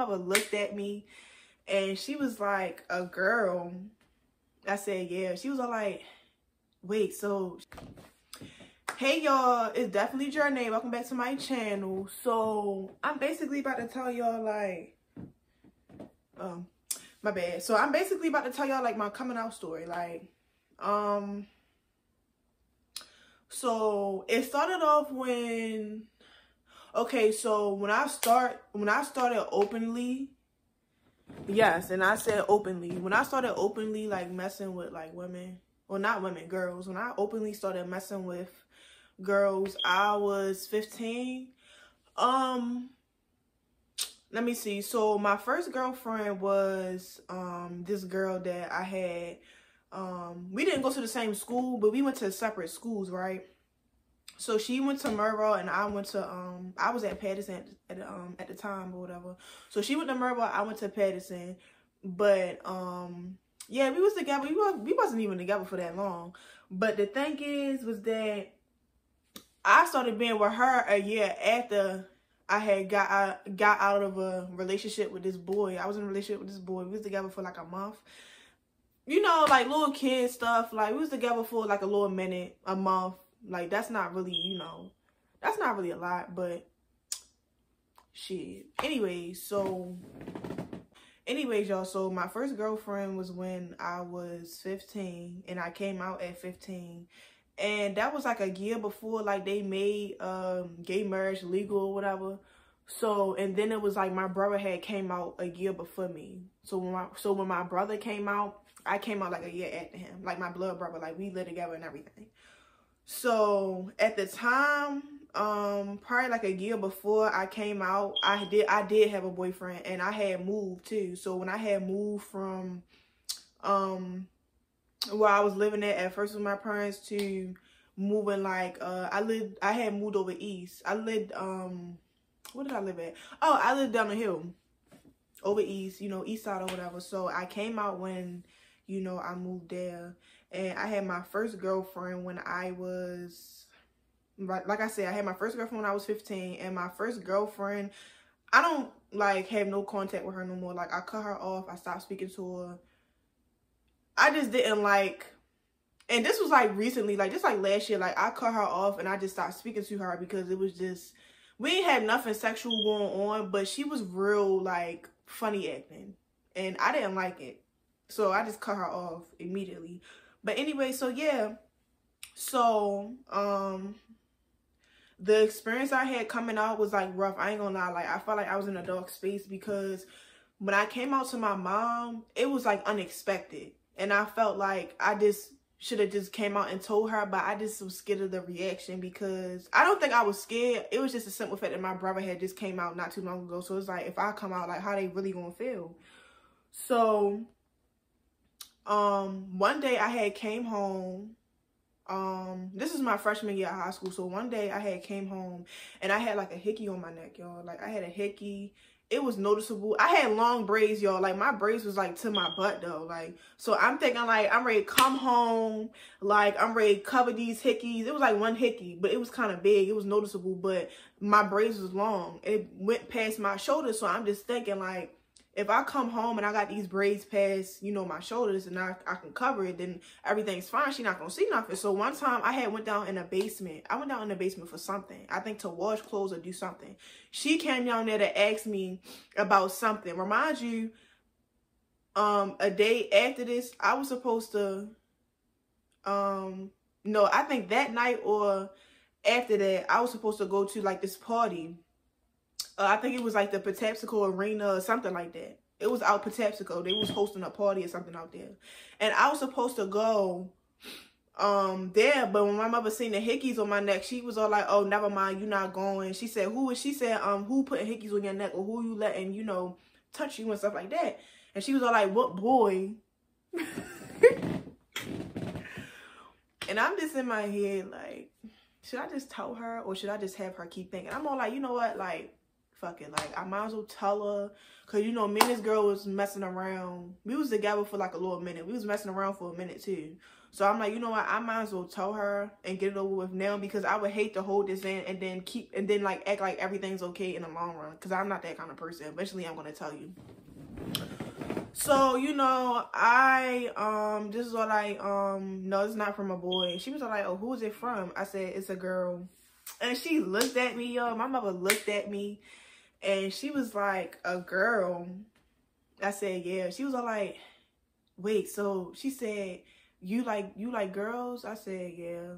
mother looked at me and she was like, a girl? I said, yeah. She was all like, wait, so... Hey y'all, it's definitely Journey. Welcome back to my channel. So I'm basically about to tell y'all like, my bad. So I'm basically about to tell y'all like my coming out story. Like, so it started off when, okay, so when I started openly, yes, and I said openly, when I started openly like messing with like women, well not women, girls, when I openly started messing with girls, I was 15. Let me see. So my first girlfriend was this girl that I had. We didn't go to the same school, but we went to separate schools, right? So she went to Merville and I went to I was at Patterson at the time or whatever. So she went to Merville, I went to Patterson. But yeah, we was together. We wasn't even together for that long. But the thing was that I started being with her a year after I had got out of a relationship with this boy. I was in a relationship with this boy. We was together for like a month. You know, like little kid stuff. Like we was together for like a little minute, a month. Like that's not really, you know, that's not really a lot, but shit. Anyways, y'all, so my first girlfriend was when I was 15 and I came out at 15. And that was like a year before like they made gay marriage legal or whatever. So, and then it was like my brother had came out a year before me. So when my brother came out, I came out like a year after him. Like my blood brother, like we lived together and everything. So at the time, probably like a year before I came out, I did have a boyfriend and I had moved too. So when I had moved from where I was living at first with my parents to moving like I had moved over east. I lived where did I live at? Oh, I lived down the hill over east, you know, east side or whatever. So I came out when, you know, I moved there. And I had my first girlfriend when I was, like I said, I had my first girlfriend when I was 15. And my first girlfriend, I don't like have no contact with her no more. Like I cut her off. I stopped speaking to her. I just didn't like, and this was like recently, like just like last year, like I cut her off and I just stopped speaking to her because it was just, we ain't had nothing sexual going on, but she was real like funny acting and I didn't like it. So I just cut her off immediately. But anyway, so yeah, so the experience I had coming out was like rough. I ain't gonna lie, like I felt like I was in a dark space because when I came out to my mom, it was like unexpected. And I felt like I just should have just came out and told her, but I just was scared of the reaction because I don't think I was scared. It was just a simple fact that my brother had just came out not too long ago. So it's like, if I come out, like how they really gonna feel? So, one day I had came home. This is my freshman year of high school. So one day I had came home and I had like a hickey on my neck, y'all. Like I had a hickey. It was noticeable. I had long braids, y'all. Like my braids was like to my butt though. Like, so I'm thinking like I'm ready to come home. Like I'm ready to cover these hickeys. It was like one hickey, but it was kind of big. It was noticeable, but my braids was long. It went past my shoulders. So I'm just thinking like, if I come home and I got these braids past, you know, my shoulders and I can cover it, then everything's fine. She not going to see nothing. So one time I had went down in the basement. I went down in the basement for something. I think to wash clothes or do something. She came down there to ask me about something. Remind you, a day after this, I was supposed to, no, I think that night or after that, I was supposed to go to like this party. I think it was like the Patapsco Arena or something like that. It was out Patapsco. They was hosting a party or something out there. And I was supposed to go there, but when my mother seen the hickeys on my neck, she was all like, oh, never mind, you're not going. She said, who putting hickeys on your neck, or who you letting, you know, touch you and stuff like that. And she was all like, what boy? And I'm just in my head like, should I just tell her or should I just have her keep thinking? I'm all like, you know what, like, fuck it, like I might as well tell her, cause you know me and this girl was messing around. We was together for like a little minute. We was messing around for a minute too. So I'm like, you know what? I might as well tell her and get it over with now, because I would hate to hold this in and then like act like everything's okay in the long run, because I'm not that kind of person. Eventually, I'm gonna tell you. So, you know, this is what no, it's not from a boy. She was like, oh, who is it from? I said, it's a girl. And she looked at me, yo. My mother looked at me, and she was like, a girl? I said, yeah. She was all like, wait, so she said, you like girls? I said, yeah.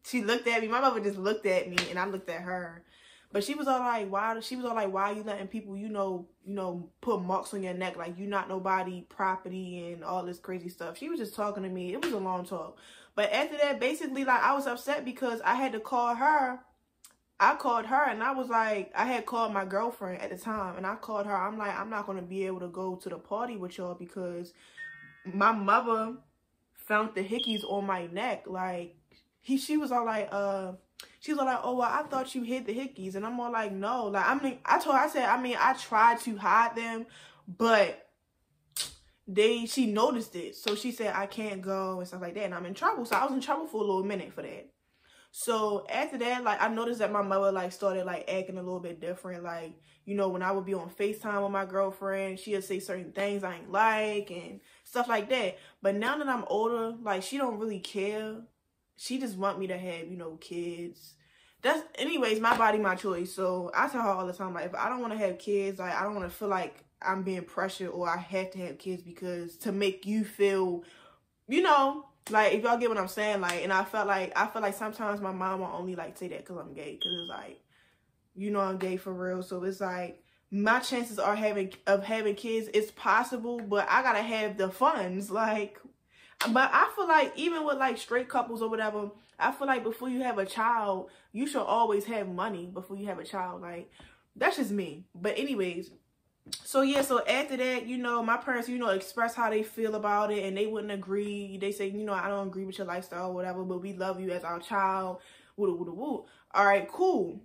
She looked at me. My mother just looked at me, and I looked at her. But she was all like, why? She was all like, why are you letting people, you know, put marks on your neck like you not nobody property and all this crazy stuff? She was just talking to me. It was a long talk. But after that, basically, like, I was upset because I had to call her. I called her, and I was like, I had called my girlfriend at the time, and I called her. I'm like, I'm not going to be able to go to the party with y'all because my mother found the hickeys on my neck. Like, she was all like, she was all like, oh, well, I thought you hid the hickeys. And I'm all like, no. Like, I mean, I tried to hide them, but she noticed it. So she said, I can't go and stuff like that. And I'm in trouble. So I was in trouble for a little minute for that. So after that, like, I noticed that my mother, like, started, like, acting a little bit different. Like, you know, when I would be on FaceTime with my girlfriend, she'd say certain things I ain't like and stuff like that. But now that I'm older, like, she don't really care. She just want me to have, you know, kids. Anyways, my body, my choice. So I tell her all the time, like, if I don't want to have kids, like, I don't want to feel like I'm being pressured or I have to have kids because to make you feel, you know, like, if y'all get what I'm saying, like, and I feel like sometimes my mom will only, like, say that because I'm gay, because it's like, you know, I'm gay for real. So it's like, my chances of having kids is possible, but I gotta have the funds, like. But I feel like even with, like, straight couples or whatever, I feel like before you have a child, you should always have money before you have a child. Like, that's just me. But anyways, so yeah, so after that, you know, my parents, you know, express how they feel about it, and they wouldn't agree. They say, you know, I don't agree with your lifestyle or whatever, but we love you as our child. Woo, woo, woo. All right, cool.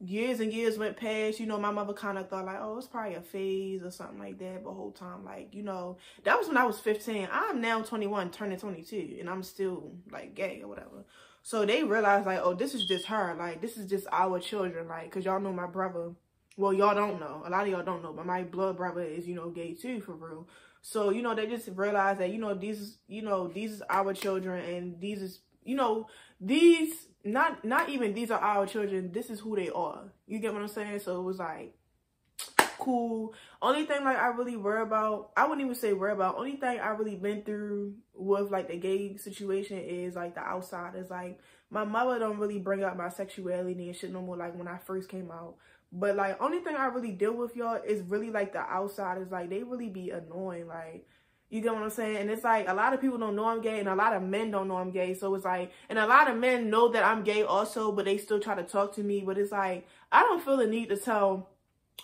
Years and years went past. You know, my mother kind of thought like, oh, it's probably a phase or something like that. But whole time, like, you know, that was when I was 15. I'm now 21, turning 22, and I'm still, like, gay or whatever. So they realized, like, oh, this is just her. Like, this is just our children. Like, because y'all know my brother. Well, y'all don't know. A lot of y'all don't know. But my blood brother is, you know, gay too, for real. So, you know, they just realized that, you know, these is our children. And these is, you know, not even these are our children. This is who they are. You get what I'm saying? So it was like, cool. Only thing, like, I really worry about, I wouldn't even say worry about, only thing I really been through with, like, the gay situation is, like, the outsiders. Like, my mother don't really bring up my sexuality and shit no more, like, when I first came out. But, like, only thing I really deal with, y'all, is really, like, the outsiders. Like, they really be annoying. Like, you get what I'm saying? And it's like, a lot of people don't know I'm gay, and a lot of men don't know I'm gay. So it's like, and a lot of men know that I'm gay also, but they still try to talk to me. But it's like, I don't feel the need to tell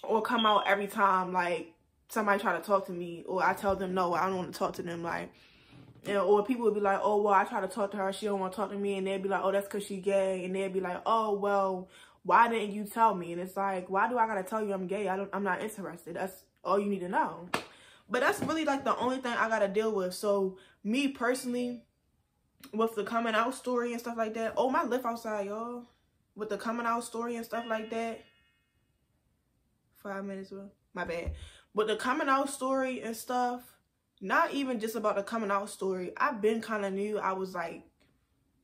or come out every time, like, somebody try to talk to me, or I tell them no, I don't want to talk to them. Like, you know, or people would be like, oh, well, I try to talk to her, she don't want to talk to me. And they'd be like, oh, that's because she gay. And they'd be like, oh, well, why didn't you tell me? And it's like, why do I got to tell you I'm gay? I'm not interested. That's all you need to know. But that's really, like, the only thing I got to deal with. So, me personally, with the coming out story and stuff like that. Oh, my lip outside, y'all. With the coming out story and stuff like that. 5 minutes, well, my bad. But the coming out story and stuff, not even just about the coming out story. I've been kind of knew I was, like,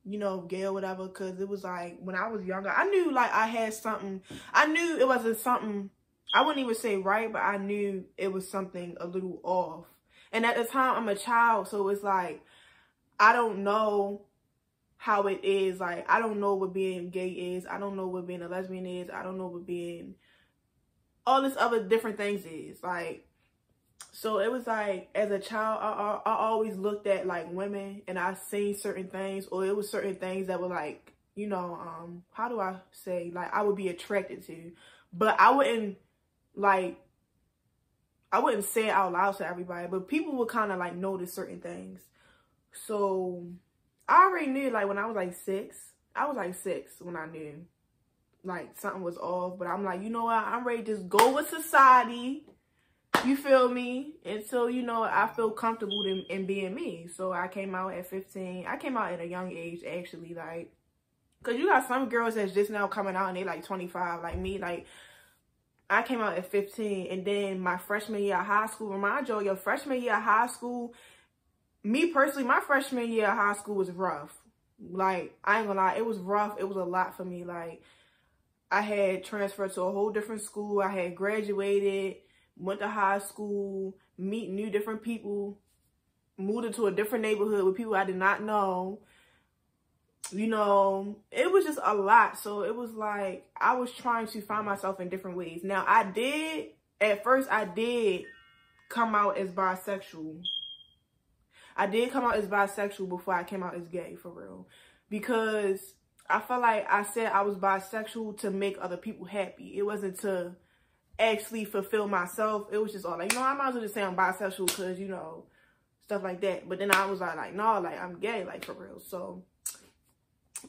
you know, gay or whatever. Because it was, like, when I was younger, I knew, like, I had something. I knew it wasn't something, I wouldn't even say right, but I knew it was something a little off. And at the time, I'm a child, so it's like, I don't know how it is. Like, I don't know what being gay is. I don't know what being a lesbian is. I don't know what being all this other different things is. Like, so it was like, as a child, I always looked at, like, women, and I seen certain things, or it was certain things that were, like, you know, how do I say, like, I would be attracted to. But I wouldn't, like, I wouldn't say it out loud to everybody, but people would kind of, like, notice certain things. So I already knew, like, when I was, like, 6, I was, like, 6 when I knew, like, something was off. But I'm like, you know what, I'm ready to just go with society You feel me? Until, you know, I feel comfortable in being me. So I came out at 15. I came out at a young age, actually, like, because you got some girls that's just now coming out and they like 25, like me. Like, I came out at 15, and then my freshman year of high school, remind y'all, your freshman year of high school, me personally, my freshman year of high school was rough. Like, I ain't gonna lie, it was rough. It was a lot for me. Like, I had transferred to a whole different school. I had graduated, went to high school, meet new different people, moved into a different neighborhood with people I did not know. You know, it was just a lot. So it was like, I was trying to find myself in different ways. Now, at first I did come out as bisexual. I did come out as bisexual before I came out as gay, for real. Because I felt like I said I was bisexual to make other people happy. It wasn't to actually fulfill myself. It was just all like, you know, I might as well just say I'm bisexual because, you know, stuff like that. But then I was like, no, like, I'm gay, like, for real. So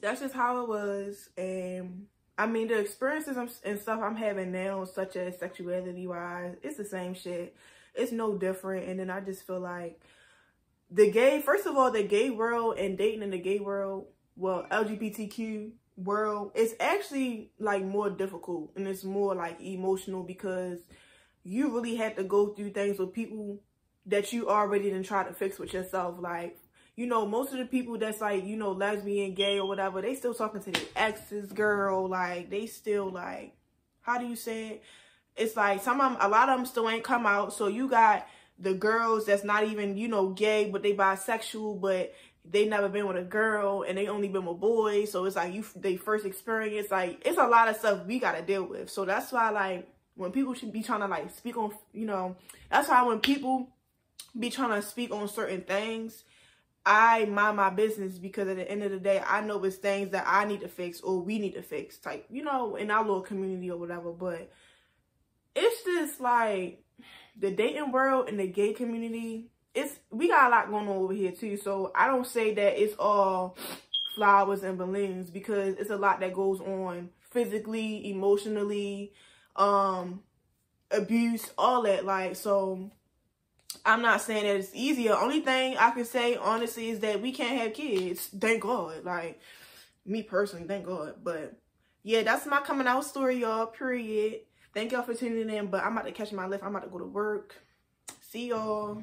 that's just how it was. And I mean, the experiences and stuff I'm having now, such as sexuality-wise, it's the same shit. It's no different. And then I just feel like first of all, the gay world and dating in the gay world, well, LGBTQ world, it's actually like more difficult, and it's more like emotional, because you really have to go through things with people that you already done try to fix with yourself. Like, you know, most of the people that's like, you know, lesbian, gay or whatever, they still talking to their exes, girl. Like, they still like, how do you say it? It's like a lot of them still ain't come out. So you got the girls that's not even, you know, gay, but they bisexual, but they never been with a girl and they only been with boys. So it's like they first experience, like, it's a lot of stuff we got to deal with. So that's why, like, when people should be trying to like speak on, you know, that's why when people be trying to speak on certain things, I mind my business, because at the end of the day, I know it's things that I need to fix or we need to fix, type, you know, in our little community or whatever. But it's just like the dating world and the gay community, we got a lot going on over here too. So I don't say that it's all flowers and balloons, because it's a lot that goes on physically, emotionally, abuse, all that. Like, so I'm not saying that it's easier. Only thing I can say, honestly, is that we can't have kids. Thank God. Like, me personally, thank God. But yeah, that's my coming out story, y'all. Period. Thank y'all for tuning in. But I'm about to catch my lift. I'm about to go to work. See y'all.